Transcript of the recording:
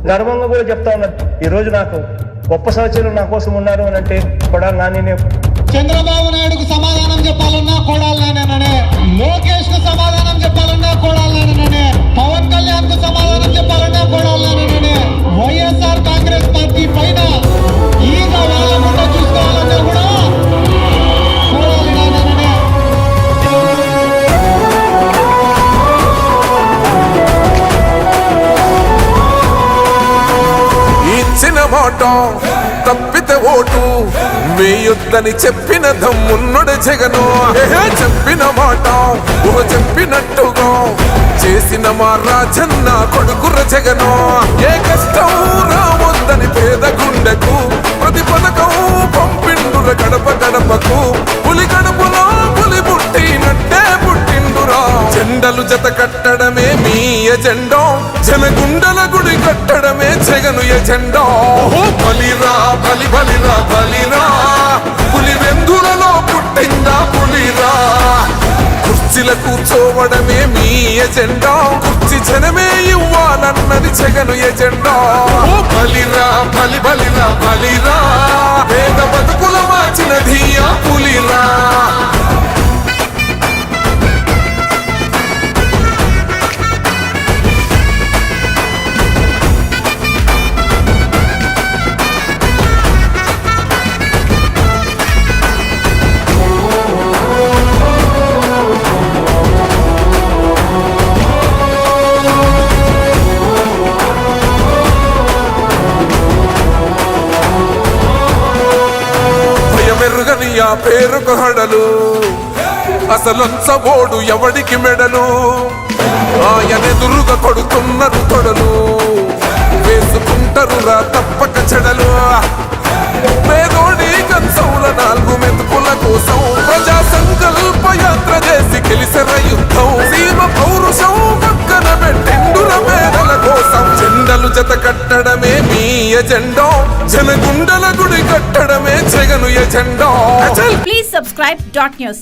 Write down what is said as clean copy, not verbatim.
గర్వంగా కూడా చెప్తా ఉన్నారు. ఈరోజు నాకు గొప్ప సహచరులు నా కోసం ఉన్నారు అని అంటే కొడాలి నాని. చంద్రబాబు నాయుడుకు సమాధానం చెప్పాలన్నా కొడాలి నానే, లోకేష్ కు సమాధానం చెప్పాలన్నా కొడాలి నానే, పవన్ కళ్యాణ్ కు సమాధానం చెప్పాలన్నా కొడాలి నానే, వైఎస్ఆర్ కాంగ్రెస్ పార్టీ పైన ఈగ వాళ్ళ ముందు చూసుకోవాలన్నా కూడా కొడాలి నానే. ఇచ్చిన మాట తప్పితే ఓటు వేయొద్దని చెప్పిన దమ్మున్నడు జగను. చెప్పిన మాట చెప్పినట్టుగా చేసిన మా రాజన్న కొడుకుర జగను. ఏ కష్టం రావద్దని పేద గుండెకు ప్రతి పథకం పంపిండుర గడప గడపకు. పులి గడపలో పులి పుట్టినట్టే పుట్టిండురా. జెండలు జత కట్టడమే మీ ఎజెండా, జనగుండల గుడి కట్టడమే జగను ఎజెండా. బలిరా బలి బలిరా బలిరా, పులి వెందులలో పుట్టిందా పులిరా. కుర్చీల కూర్చోవడమే మీ ఎజెండా, కుర్చీ జనమే ఇవ్వాలన్నది జగను ఎజెండా. బలిరా బలి బలిరా బలిరా, పేద బతుకుల మార్చినది ఆ పులిరా. మెరుగని ఆ పేరుకు హడలు, అసలొచ్చబోడు ఎవడికి మెడలు. ఆయనెదురుగా కొడుతున్నారు తొడలు, వేసుకుంటారు రా తప్పక చెడలు. పేదోడి కంచంల 4 మెతుకుల కోసం ప్రజా సంకల్ప యాత్ర చేసి గెలిసిన యుద్ధం. సీమ పౌరుషం పక్కన పెట్టిండుర పేదల కోసం. జెండలు జత కట్టడమే మీ ఎజెండా, జనగుండల గుడి కట్టడమే Jagan agenda. Please subscribe .news.